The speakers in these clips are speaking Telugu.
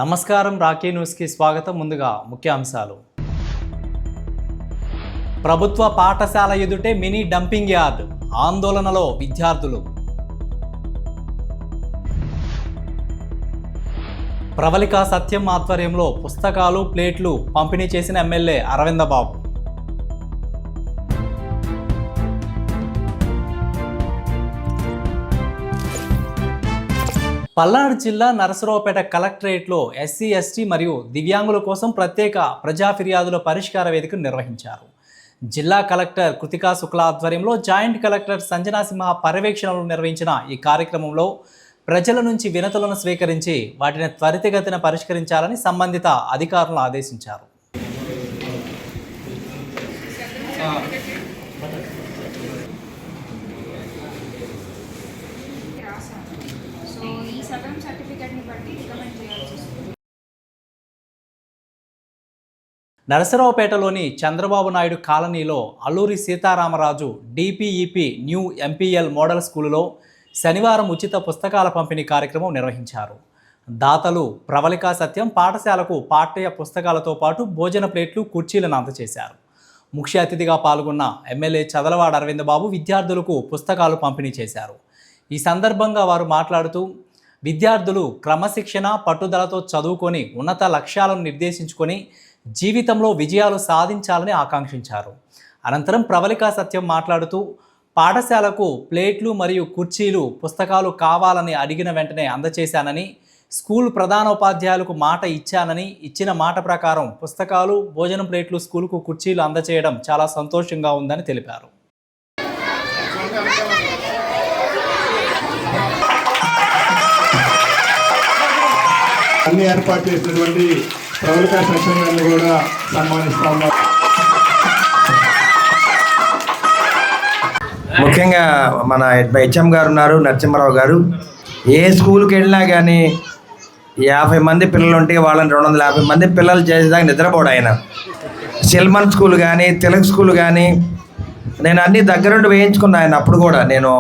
నమస్కారం, రాకీ న్యూస్కి స్వాగతం. ముందుగా ముఖ్యాంశాలు. ప్రభుత్వ పాఠశాల ఎదుటే మినీ డంపింగ్ యార్డ్, ఆందోళనలో విద్యార్థులు. ప్రవళిక సత్యం ఆధ్వర్యంలో పుస్తకాలు, ప్లేట్లు పంపిణీ చేసిన ఎమ్మెల్యే అరవిందబాబు. పల్నాడు జిల్లా నరసరావుపేట కలెక్టరేట్లో ఎస్సీ, ఎస్టీ మరియు దివ్యాంగుల కోసం ప్రత్యేక ప్రజా ఫిర్యాదుల పరిష్కార వేదికను నిర్వహించారు. జిల్లా కలెక్టర్ కృతికా శుక్లా ఆధ్వర్యంలో జాయింట్ కలెక్టర్ సంజనా సింహ పర్యవేక్షణలో నిర్వహించిన ఈ కార్యక్రమంలో ప్రజల నుంచి వినతులను స్వీకరించి వాటిని త్వరితగతిన పరిష్కరించాలని సంబంధిత అధికారులను ఆదేశించారు. నరసరావుపేటలోని చంద్రబాబు నాయుడు కాలనీలో Alluri Sitaramaraju DPEP new MPL model స్కూలులో శనివారం ఉచిత పుస్తకాల పంపిణీ కార్యక్రమం నిర్వహించారు. దాతలు ప్రవళిక సత్యం పాఠశాలకు పాఠ్య పుస్తకాలతో పాటు భోజన ప్లేట్లు, కుర్చీలను అందజేశారు. ముఖ్య అతిథిగా పాల్గొన్న ఎమ్మెల్యే చదలవాడ అరవిందబాబు విద్యార్థులకు పుస్తకాలు పంపిణీ చేశారు. ఈ సందర్భంగా వారు మాట్లాడుతూ విద్యార్థులు క్రమశిక్షణ, పట్టుదలతో చదువుకొని ఉన్నత లక్ష్యాలను నిర్దేశించుకొని జీవితంలో విజయాలు సాధించాలని ఆకాంక్షించారు. అనంతరం ప్రవళిక సత్యం మాట్లాడుతూ పాఠశాలకు ప్లేట్లు మరియు కుర్చీలు, పుస్తకాలు కావాలని అడిగిన వెంటనే అందచేశానని, స్కూల్ ప్రధానోపాధ్యాయులకు మాట ఇచ్చానని, ఇచ్చిన మాట ప్రకారం పుస్తకాలు, భోజనం ప్లేట్లు, స్కూలుకు కుర్చీలు అందచేయడం చాలా సంతోషంగా ఉందని తెలిపారు. అన్ని ఏర్పాటు చేసినటువంటి ప్రవళిక సత్యం గారిని కూడా సన్మానిస్తా ఉన్నారు. ముఖ్యంగా మన హెచ్ఎం గారు ఉన్నారు, నరసింహారావు గారు. ఏ స్కూల్కి వెళ్ళినా కానీ 50 మంది పిల్లలు ఉంటే వాళ్ళని 250 మంది పిల్లలు చేసేదాకా నిద్రపోడు ఆయన. సిల్మన్ స్కూల్ కానీ, తెలుగు స్కూల్ కానీ నేను అన్నీ దగ్గరుండి వేయించుకున్నా ఆయన. అప్పుడు కూడా నేను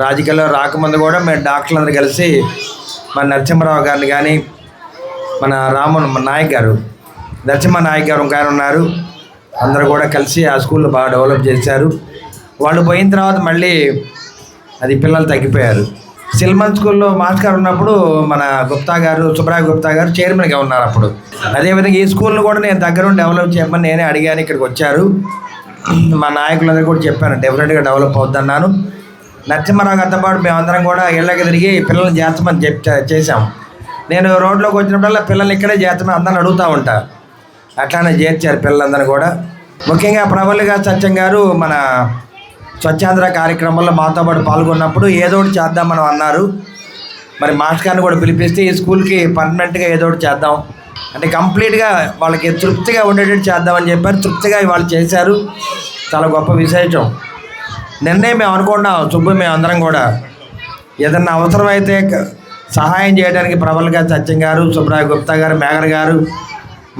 రాజకీయాల్లో రాకముందు కూడా మేము డాక్టర్లందరూ కలిసి మన నరసింహారావు గారిని కానీ, మన నాయక్ గారు, నరసింహ నాయక్ గారు ఇంకా ఉన్నారు, అందరూ కూడా కలిసి ఆ స్కూల్లో బాగా డెవలప్ చేశారు. వాళ్ళు పోయిన తర్వాత మళ్ళీ అది పిల్లలు తగ్గిపోయారు. సిల్మన్ స్కూల్లో మాస్టర్ ఉన్నప్పుడు మన గుప్తా గారు, సుబ్రాయ్ గుప్తా గారు చైర్మన్గా ఉన్నారు అప్పుడు. అదేవిధంగా ఈ స్కూల్ను కూడా నేను దగ్గరుండి డెవలప్ చేయమని నేనే అడిగాను. ఇక్కడికి వచ్చారు మా నాయకులందరూ కూడా చెప్పాను, డెఫినెట్గా డెవలప్ అవుతున్నాను. నరసింహారావు గారితో పాటు మేమందరం కూడా ఇళ్ళకి తిరిగి పిల్లల్ని చేర్చమని చేశాం. నేను రోడ్లోకి వచ్చినప్పుడల్లా పిల్లల్ని ఇక్కడే చేర్చమని అందరిని అడుగుతూ ఉంటా. అట్లానే చేర్చారు పిల్లలందరూ కూడా. ముఖ్యంగా ప్రవళిక సత్యం గారు మన స్వచ్ఛాంధ్ర కార్యక్రమంలో మాతో పాటు పాల్గొన్నప్పుడు ఏదో ఒకటి చేద్దాం మనం అన్నారు. మరి మాస్టర్ గారిని కూడా పిలిపిస్తే ఈ స్కూల్కి పర్మనెంట్గా ఏదో ఒకటి చేద్దాం అంటే కంప్లీట్గా వాళ్ళకి తృప్తిగా ఉండేటట్టు చేద్దామని చెప్పారు. తృప్తిగా వాళ్ళు చేశారు. చాలా గొప్ప విశేషం. నిన్నే మేము అనుకున్నాం, మేము అందరం కూడా ఏదన్నా అవసరమైతే సహాయం చేయడానికి ప్రవళిక సత్యం గారు, సుబ్రాయ్ గుప్తా గారు, మేఘర్ గారు,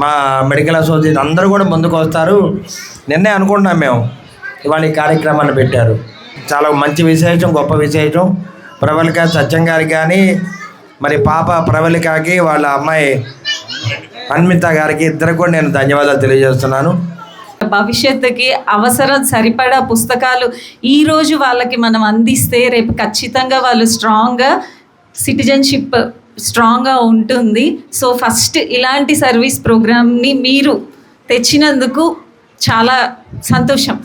మా మెడికల్ అసోసియేషన్ అందరూ కూడా ముందుకు వస్తారు. నిన్నే అనుకుంటున్నాం మేము. ఇవాళ ఈ కార్యక్రమాన్ని పెట్టారు. చాలా మంచి విశేషం, గొప్ప విశేషం. ప్రవళిక సత్యం గారికి కానీ, మరి పాప ప్రవళికకి, వాళ్ళ అమ్మాయి అన్మిత గారికి ఇద్దరికి కూడా నేను ధన్యవాదాలు తెలియజేస్తున్నాను. భవిష్యత్తుకి అవసరం సరిపడా పుస్తకాలు ఈరోజు వాళ్ళకి మనం అందిస్తే రేపు ఖచ్చితంగా వాళ్ళు స్ట్రాంగ్గా సిటిజన్షిప్ స్ట్రాంగ్గా ఉంటుంది. సో ఫస్ట్ ఇలాంటి సర్వీస్ ప్రోగ్రామ్ని మీరు తెచ్చినందుకు చాలా సంతోషం.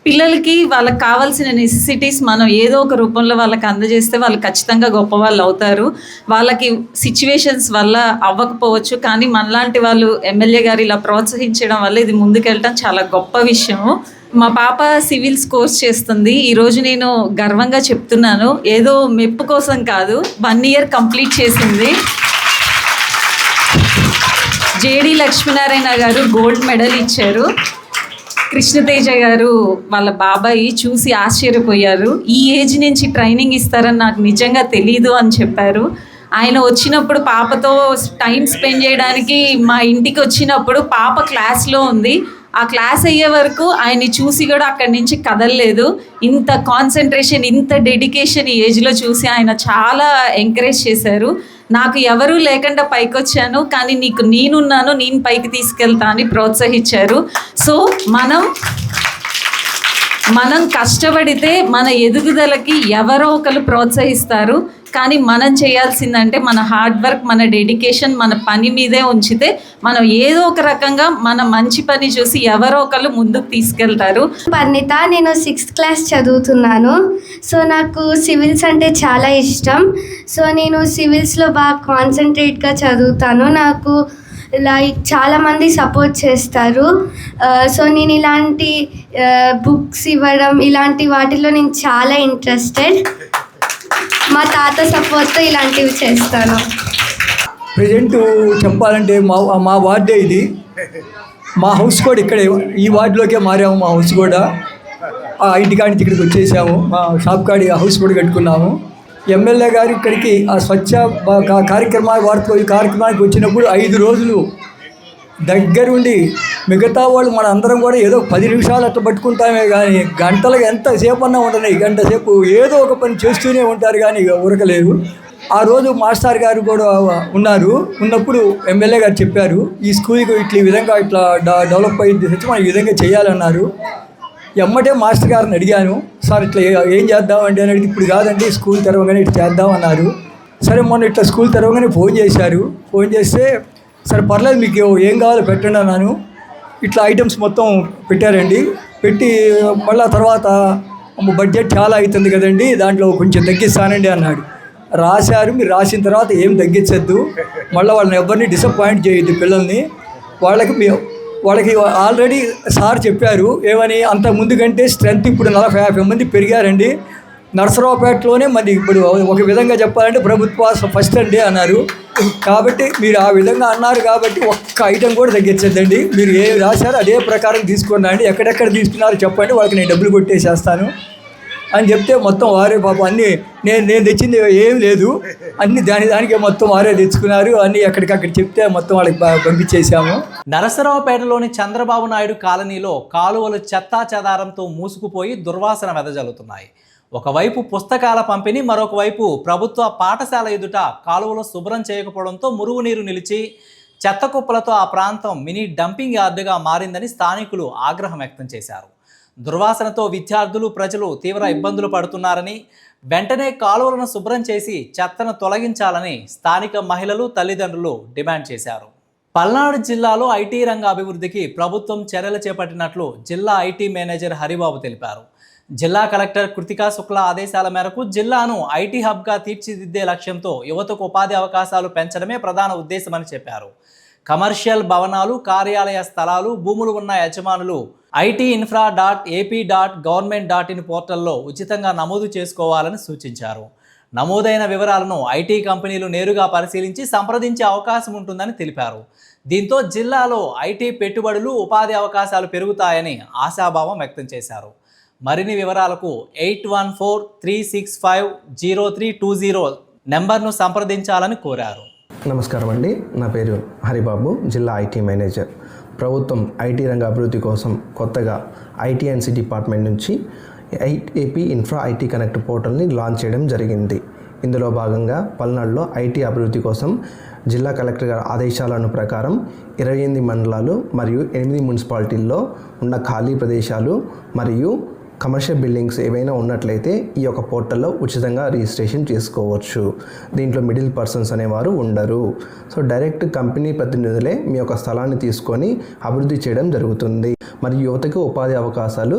పిల్లలకి వాళ్ళకి కావాల్సిన నెసెసిటీస్ మనం ఏదో ఒక రూపంలో వాళ్ళకి అందజేస్తే వాళ్ళు ఖచ్చితంగా గొప్ప వాళ్ళు అవుతారు. వాళ్ళకి సిచ్యువేషన్స్ వల్ల అవ్వకపోవచ్చు, కానీ మనలాంటి వాళ్ళు ఎమ్మెల్యే గారు ఇలా ప్రోత్సహించడం వల్ల ఇది ముందుకెళ్ళటం చాలా గొప్ప విషయము. మా పాప సివిల్స్ కోర్స్ చేస్తుంది. ఈరోజు నేను గర్వంగా చెప్తున్నాను, ఏదో మెప్పు కోసం కాదు, 1 year కంప్లీట్ చేసింది. జేడి లక్ష్మీనారాయణ గారు గోల్డ్ మెడల్ ఇచ్చారు. కృష్ణతేజ గారు వాళ్ళ బాబాయి చూసి ఆశ్చర్యపోయారు. ఈ ఏజ్ నుంచి ట్రైనింగ్ ఇస్తారని నాకు నిజంగా తెలీదు అని చెప్పారు. ఆయన వచ్చినప్పుడు పాపతో టైం స్పెండ్ చేయడానికి మా ఇంటికి వచ్చినప్పుడు పాప క్లాస్లో ఉంది. ఆ క్లాస్ అయ్యే వరకు ఆయన్ని చూసి కూడా అక్కడి నుంచి కదలలేదు. ఇంత కాన్సన్ట్రేషన్, ఇంత డెడికేషన్ ఈ ఏజ్లో చూసి ఆయన చాలా ఎంకరేజ్ చేశారు. నాకు ఎవరూ లేకుండా పైకి వచ్చాను, కానీ నీకు నేనున్నాను, నేను పైకి తీసుకెళ్తా అని ప్రోత్సహించారు. సో మనం కష్టపడితే మన ఎదుగుదలకి ఎవరో ఒకరు ప్రోత్సహిస్తారు. కానీ మనం చేయాల్సిందంటే మన హార్డ్ వర్క్, మన డెడికేషన్ మన పని మీదే ఉంచితే మనం ఏదో ఒక రకంగా మన మంచి పని చూసి ఎవరో ఒకరు ముందుకు తీసుకెళ్తారు. పర్ణిత, నేను 6th క్లాస్ చదువుతున్నాను. సో నాకు సివిల్స్ అంటే చాలా ఇష్టం. సో నేను సివిల్స్లో బాగా కాన్సన్ట్రేట్గా చదువుతాను. నాకు లైక్ చాలామంది సపోర్ట్ చేస్తారు. సో నేను ఇలాంటి బుక్స్ ఇవ్వడం, ఇలాంటి వాటిలో నేను చాలా ఇంట్రెస్టెడ్. మా తాత సపోర్ట్తో ఇలాంటివి చేస్తాను. ప్రజెంట్ చెప్పాలంటే మా వార్డే ఇది. మా హౌస్ కూడా ఇక్కడే, ఈ వార్డులోకే మారాము. మా హౌస్ కూడా ఆ ఇంటి కాడి నుంచి ఇక్కడికి వచ్చేసాము. మా షాప్ కాడి హౌస్ కూడా కట్టుకున్నాము. ఎమ్మెల్యే గారు ఇక్కడికి ఆ స్వచ్ఛ కార్యక్రమానికి వచ్చినప్పుడు 5 రోజులు దగ్గరుండి, మిగతా వాళ్ళు మన అందరం కూడా ఏదో 10 నిమిషాలు అట్లా పట్టుకుంటామే కానీ గంటలకు ఎంతసేపు అన్నా ఉండని, గంట సేపు ఏదో ఒక పని చేస్తూనే ఉంటారు కానీ ఉరకలేరు. ఆ రోజు మాస్టర్ గారు కూడా ఉన్నప్పుడు ఎమ్మెల్యే గారు చెప్పారు, ఈ స్కూల్కి ఈ విధంగా డెవలప్ అయ్యింది, మనం ఈ విధంగా చేయాలన్నారు. ఎమ్మటే మాస్టర్ గారిని అడిగాను, సార్ ఇట్లా ఏం చేద్దామండి అని అడిగి, ఇప్పుడు కాదండి స్కూల్ తెరవగానే ఇట్లా చేద్దామన్నారు. సరే మొన్న ఇట్లా స్కూల్ తెరవగానే ఫోన్ చేశారు. ఫోన్ చేస్తే సరే పర్లేదు మీకు ఏం కావాలో పెట్టండి అన్నాను. ఇట్లా ఐటమ్స్ మొత్తం పెట్టారండి. పెట్టి మళ్ళీ తర్వాత బడ్జెట్ చాలా అవుతుంది కదండి, దాంట్లో కొంచెం తగ్గిస్తానండి అన్నాడు. రాశారు. మీరు రాసిన తర్వాత ఏం తగ్గించద్దు, మళ్ళీ వాళ్ళని ఎవరిని డిసప్పాయింట్ చేయొద్దు పిల్లల్ని. వాళ్ళకి ఆల్రెడీ సార్ చెప్పారు ఏమని, అంత ముందు కంటే స్ట్రెంత్ ఇప్పుడు 40-50 మంది పెరిగారండి. నరసరావుపేటలోనే మరి ఇప్పుడు ఒక విధంగా చెప్పాలంటే ప్రభుత్వ ఫస్ట్ అండి అన్నారు. కాబట్టి మీరు ఆ విధంగా అన్నారు కాబట్టి ఒక్క ఐటెం కూడా తగ్గించద్దండి, మీరు ఏం రాశారో అదే ప్రకారం తీసుకున్నాండి, ఎక్కడెక్కడ తీసుకున్నారో చెప్పండి, వాళ్ళకి నేను డబ్బులు కొట్టేసేస్తాను అని చెప్తే మొత్తం వారే పాపం అన్నీ నేను తెచ్చింది ఏం లేదు, అన్ని దానికే మొత్తం వారే తెచ్చుకున్నారు. అన్నీ ఎక్కడికక్కడ చెప్తే మొత్తం వాళ్ళకి పంపించేశాము. నరసరావుపేటలోని చంద్రబాబు నాయుడు కాలనీలో కాలువలు చెత్తా చెదారంతో మూసుకుపోయి దుర్వాసన వెదజల్లుతున్నాయి. ఒకవైపు పుస్తకాల పంపిణీ, మరొక వైపు ప్రభుత్వ పాఠశాల ఎదుట కాలువలు శుభ్రం చేయకపోవడంతో మురుగునీరు నిలిచి చెత్త కుప్పలతో ఆ ప్రాంతం మినీ డంపింగ్ యార్డుగా మారిందని స్థానికులు ఆగ్రహం వ్యక్తం చేశారు. దుర్వాసనతో విద్యార్థులు, ప్రజలు తీవ్ర ఇబ్బందులు పడుతున్నారని, వెంటనే కాలువలను శుభ్రం చేసి చెత్తను తొలగించాలని స్థానిక మహిళలు, తల్లిదండ్రులు డిమాండ్ చేశారు. పల్నాడు జిల్లాలో ఐటీ రంగ అభివృద్ధికి ప్రభుత్వం చర్యలు చేపట్టినట్లు జిల్లా ఐటీ మేనేజర్ హరిబాబు తెలిపారు. జిల్లా కలెక్టర్ కృతికా శుక్లా ఆదేశాల మేరకు జిల్లాను ఐటీ హబ్గా తీర్చిదిద్దే లక్ష్యంతో యువతకు ఉపాధి అవకాశాలు పెంచడమే ప్రధాన ఉద్దేశమని చెప్పారు. కమర్షియల్ భవనాలు, కార్యాలయ స్థలాలు, భూములు ఉన్న యజమానులు IT-infra.ap.government.in పోర్టల్లో ఉచితంగా నమోదు చేసుకోవాలని సూచించారు. నమోదైన వివరాలను ఐటీ కంపెనీలు నేరుగా పరిశీలించి సంప్రదించే అవకాశం ఉంటుందని తెలిపారు. దీంతో జిల్లాలో ఐటీ పెట్టుబడులు, ఉపాధి అవకాశాలు పెరుగుతాయని ఆశాభావం వ్యక్తం చేశారు. మరిన్ని వివరాలకు 8143650320 నెంబర్ను సంప్రదించాలని కోరారు. నమస్కారం అండి, నా పేరు హరిబాబు, జిల్లా ఐటీ మేనేజర్. ప్రభుత్వం ఐటీ రంగ అభివృద్ధి కోసం కొత్తగా IT&C డిపార్ట్మెంట్ నుంచి AP ఇన్ఫ్రా ఐటీ కనెక్ట్ పోర్టల్ని లాంచ్ చేయడం జరిగింది. ఇందులో భాగంగా పల్నాడులో ఐటీ అభివృద్ధి కోసం జిల్లా కలెక్టర్ గారి ఆదేశాలను ప్రకారం 28 మండలాలు మరియు 8 మున్సిపాలిటీల్లో ఉన్న ఖాళీ ప్రదేశాలు మరియు కమర్షియల్ బిల్డింగ్స్ ఏవైనా ఉన్నట్లయితే ఈ యొక్క పోర్టల్లో ఉచితంగా రిజిస్ట్రేషన్ చేసుకోవచ్చు. దీంట్లో మిడిల్ పర్సన్స్ అనేవారు ఉండరు. సో డైరెక్ట్ కంపెనీ ప్రతినిధులే మీ యొక్క స్థలాన్ని తీసుకొని అభివృద్ధి చేయడం జరుగుతుంది మరియు యువతకు ఉపాధి అవకాశాలు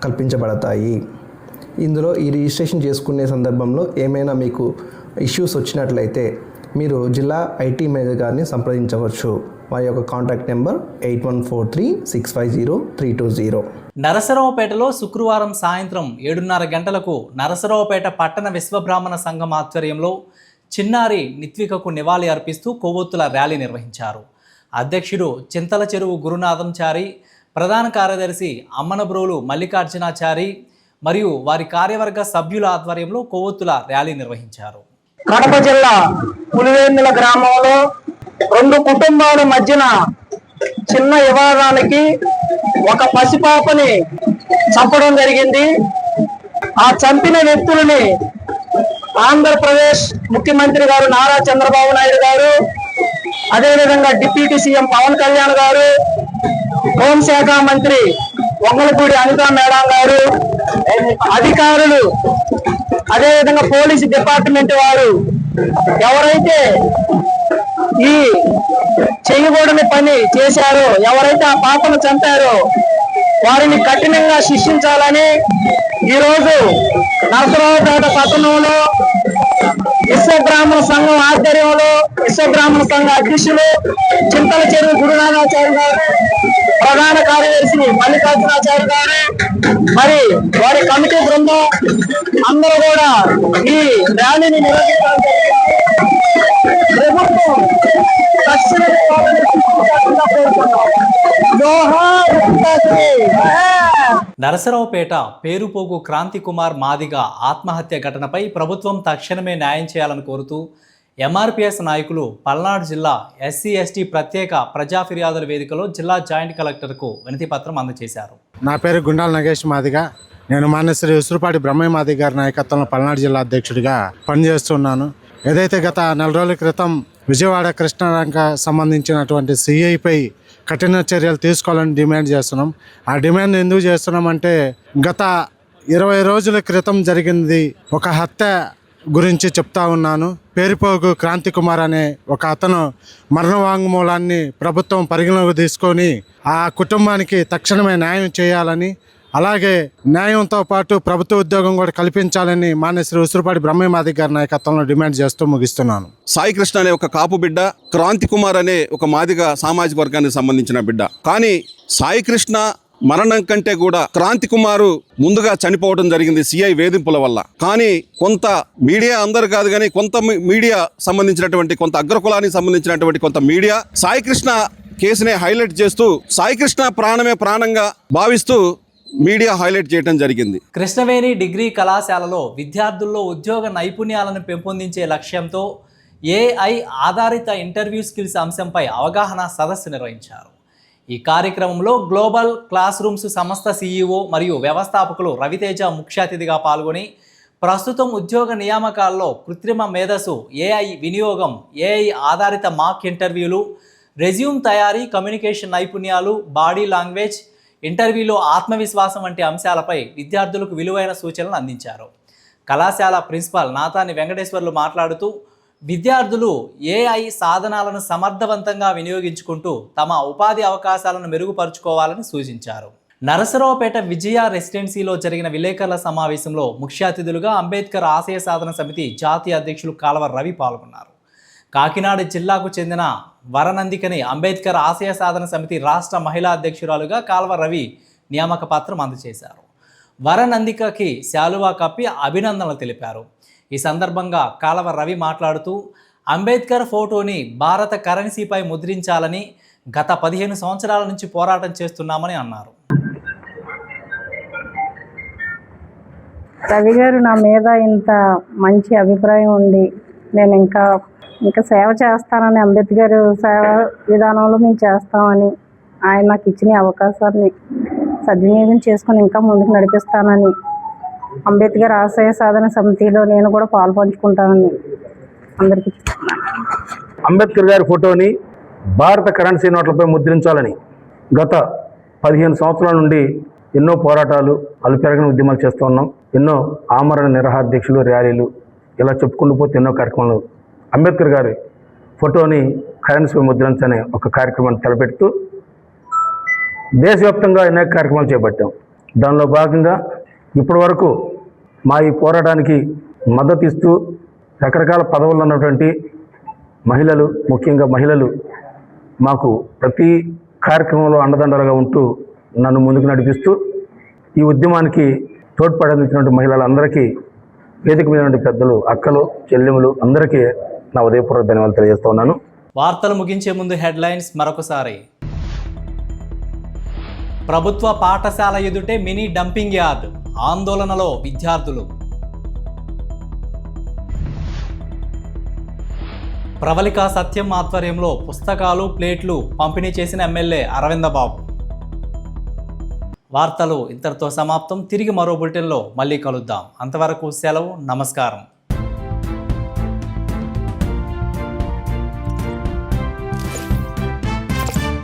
కల్పించబడతాయి. ఇందులో ఈ రిజిస్ట్రేషన్ చేసుకునే సందర్భంలో ఏమైనా మీకు ఇష్యూస్ వచ్చినట్లయితే మీరు జిల్లా ఐటీ మేనేజర్ గారిని సంప్రదించవచ్చు. వారి యొక్క కాంటాక్ట్ నెంబర్ 8143650320. నరసరావుపేటలో శుక్రవారం సాయంత్రం 7:30 గంటలకు నరసరావుపేట పట్టణ విశ్వబ్రాహ్మణ సంఘం ఆధ్వర్యంలో చిన్నారి నిత్వికకు నివాళి అర్పిస్తూ కొవ్వొత్తుల ర్యాలీ నిర్వహించారు. అధ్యక్షుడు చింతల చెరువు గురునాథంచారి, ప్రధాన కార్యదర్శి అమ్మనబ్రోలు మల్లికార్జునాచారి మరియు వారి కార్యవర్గ సభ్యుల ఆధ్వర్యంలో కొవ్వొత్తుల ర్యాలీ నిర్వహించారు. కడప జిల్లా పులివెందుల గ్రామంలో 2 కుటుంబాల మధ్యన చిన్న వివాదానికి ఒక పసిపాపని చంపడం జరిగింది. ఆ చంపిన వ్యక్తులని ఆంధ్రప్రదేశ్ ముఖ్యమంత్రి గారు నారా చంద్రబాబు నాయుడు గారు, అదేవిధంగా డిప్యూటీ సీఎం పవన్ కళ్యాణ్ గారు, హోంశాఖ మంత్రి వంగలపూడి అనితా మేడం గారు, అధికారులు, అదేవిధంగా పోలీసు డిపార్ట్మెంట్ వారు ఎవరైతే ఈ చేయకూడని పని చేశారో, ఎవరైతే ఆ పాపను చంపారో వారిని కఠినంగా శిక్షించాలని ఈరోజు నరసరావుపేట పట్టణంలో విశ్వబ్రాహ్మణ సంఘం ఆధ్వర్యంలో విశ్వబ్రాహ్మణ సంఘ అధ్యక్షులు చింతల చెరువు గురునాథాచార్య గారు, ప్రధాన కార్యదర్శి మల్లికార్జునాచార్య గారు, మరి వారి కమిటీ బృందం అందరూ కూడా ఈ ర్యాలీని నిర్వహించడం జరిగింది. ప్రభుత్వం తక్షణమే వాళ్ళని శిక్షించాల్సిందిగా కోరుతున్నాం. జోహార్ ఉత్పత్తి. నరసరావుపేట పేరుపోగు క్రాంతి కుమార్ మాదిగ ఆత్మహత్య ఘటనపై ప్రభుత్వం తక్షణమే న్యాయం చేయాలని కోరుతూ ఎంఆర్పిఎస్ నాయకులు పల్నాడు జిల్లా ఎస్సీ ఎస్టీ ప్రత్యేక ప్రజా ఫిర్యాదుల వేదికలో జిల్లా జాయింట్ కలెక్టర్కు వినతిపత్రం అందజేశారు. నా పేరు గుండాల నగేష్ మాదిగ. నేను మాన్యశ్రీ ఉసురుపాటి బ్రహ్మయ్య మాదిగ గారి నాయకత్వంలో పల్నాడు జిల్లా అధ్యక్షుడిగా పనిచేస్తున్నాను. ఏదైతే గత 4 రోజుల క్రితం విజయవాడ కృష్ణారంక సంబంధించినటువంటి సిఐపై కఠిన చర్యలు తీసుకోవాలని డిమాండ్ చేస్తున్నాం. ఆ డిమాండ్ ఎందుకు చేస్తున్నామంటే గత 20 రోజుల క్రితం జరిగింది ఒక హత్య గురించి చెప్తా ఉన్నాను. పేరుపోగు క్రాంతి కుమార్ అనే ఒక అతను మరణ వాంగ్మూలాన్ని ప్రభుత్వం పరిగణలోకి తీసుకొని ఆ కుటుంబానికి తక్షణమే న్యాయం చేయాలని, అలాగే న్యాయంతో పాటు ప్రభుత్వ ఉద్యోగం కూడా కల్పించాలని మాన్యశ్రీ ఉసురుపాటి బ్రహ్మయ్య మాదిగ గారి నాయకత్వంలో డిమాండ్ చేస్తూ ముగిస్తున్నాను. సాయి కృష్ణ అనే ఒక కాపు బిడ్డ, క్రాంతి కుమార్ అనే ఒక మాదిగ సామాజిక వర్గానికి సంబంధించిన బిడ్డ. కానీ సాయి కృష్ణ మరణం కంటే కూడా క్రాంతి కుమారు ముందుగా చనిపోవడం జరిగింది సిఐ వేధింపుల వల్ల. కానీ కొంత మీడియా, అందరు కాదు కానీ కొంత మీడియా సంబంధించినటువంటి, కొంత అగ్రకులానికి సంబంధించినటువంటి కొంత మీడియా సాయి కృష్ణ కేసునే హైలైట్ చేస్తూ సాయి కృష్ణ ప్రాణమే ప్రాణంగా భావిస్తూ మీడియా హైలైట్ చేయడం జరిగింది. కృష్ణవేణి డిగ్రీ కళాశాలలో విద్యార్థుల్లో ఉద్యోగ నైపుణ్యాలను పెంపొందించే లక్ష్యంతో ఏఐ ఆధారిత ఇంటర్వ్యూ స్కిల్స్ అంశంపై అవగాహన సదస్సు నిర్వహించారు. ఈ కార్యక్రమంలో గ్లోబల్ క్లాస్ రూమ్స్ సంస్థ సీఈఓ మరియు వ్యవస్థాపకులు రవితేజ ముఖ్య అతిథిగా పాల్గొని ప్రస్తుతం ఉద్యోగ నియామకాల్లో కృత్రిమ మేధస్సు, ఏఐ వినియోగం, ఏఐ ఆధారిత మాక్ ఇంటర్వ్యూలు, రెజ్యూమ్ తయారీ, కమ్యూనికేషన్ నైపుణ్యాలు, బాడీ లాంగ్వేజ్, ఇంటర్వ్యూలో ఆత్మవిశ్వాసం వంటి అంశాలపై విద్యార్థులకు విలువైన సూచనలు అందించారు. కళాశాల ప్రిన్సిపాల్ నాతాని వెంకటేశ్వర్లు మాట్లాడుతూ విద్యార్థులు ఏఐ సాధనాలను సమర్థవంతంగా వినియోగించుకుంటూ తమ ఉపాధి అవకాశాలను మెరుగుపరుచుకోవాలని సూచించారు. నరసరావుపేట విజయ రెసిడెన్సీలో జరిగిన విలేకరుల సమావేశంలో ముఖ్య అతిథులుగా అంబేద్కర్ ఆశయ సాధన సమితి జాతీయ అధ్యక్షులు కాలవ రవి పాల్గొన్నారు. కాకినాడ జిల్లాకు చెందిన వరనందికని అంబేద్కర్ ఆశయ సాధన సమితి రాష్ట్ర మహిళా అధ్యక్షురాలుగా కాల్వ రవి నియామక పత్రం అందజేశారు. వరనందికకి శాలువా కప్పి అభినందనలు తెలిపారు. ఈ సందర్భంగా కాలవ రవి మాట్లాడుతూ అంబేద్కర్ ఫోటోని భారత కరెన్సీపై ముద్రించాలని గత 15 సంవత్సరాల నుంచి పోరాటం చేస్తున్నామని అన్నారు. రవి గారు నా మీద ఇంత మంచి అభిప్రాయం ఉండి నేను ఇంకా సేవ చేస్తానని, అంబేద్కర్ సేవ విధానంలో మేము చేస్తామని, ఆయన నాకు ఇచ్చిన అవకాశాన్ని సద్వినియోగం చేసుకొని ఇంకా ముందుకు నడిపిస్తానని, అంబేద్కర్ ఆశయ సాధన సమితిలో నేను కూడా పాలు పంచుకుంటానని అందరికీ చెప్తున్నాను. అంబేద్కర్ గారి ఫోటోని భారత కరెన్సీ నోట్లపై ముద్రించాలని గత 15 సంవత్సరాల నుండి ఎన్నో పోరాటాలు, అలుపెరగని ఉద్యమాలు చేస్తూ ఉన్నాం. ఎన్నో ఆమరణ నిరాహార దీక్షలు, ర్యాలీలు, ఇలా చెప్పుకుంటూ పోతే ఎన్నో కార్యక్రమాలు. అంబేద్కర్ గారి ఫోటోని కరెన్సీపై ముద్రించనే ఒక కార్యక్రమాన్ని తలపెడుతూ దేశవ్యాప్తంగా అనేక కార్యక్రమాలు చేపట్టాం. దానిలో భాగంగా ఇప్పటి వరకు మా ఈ పోరాటానికి మద్దతు ఇస్తూ రకరకాల పదవుల్లో ఉన్నటువంటి మహిళలు, ముఖ్యంగా మహిళలు మాకు ప్రతి కార్యక్రమంలో అండదండలుగా ఉంటూ నన్ను ముందుకు నడిపిస్తూ ఈ ఉద్యమానికి తోడ్పడందించినటువంటి మహిళలందరికీ, వేదిక మీద పెద్దలు, అక్కలు, చెల్లెములు అందరికీ నా ఉదయపూర్వక ధన్యవాదాలు తెలియజేస్తూ ఉన్నాను. వార్తలు ముగించే ముందు హెడ్లైన్స్ మరొకసారి. ప్రభుత్వ పాఠశాల ఎదుటే మినీ డంపింగ్ యార్డ్, ఆందోళనలో విద్యార్థులు. ప్రవళిక సత్యం ఆధ్వర్యంలో పుస్తకాలు ప్లేట్లు పంపిణీ చేసిన ఎమ్మెల్యే అరవిందబాబు. వార్తలు ఇంతటితో సమాప్తం. తిరిగి మరో బులెటిన్లో మళ్ళీ కలుద్దాం. అంతవరకు సెలవు. నమస్కారం.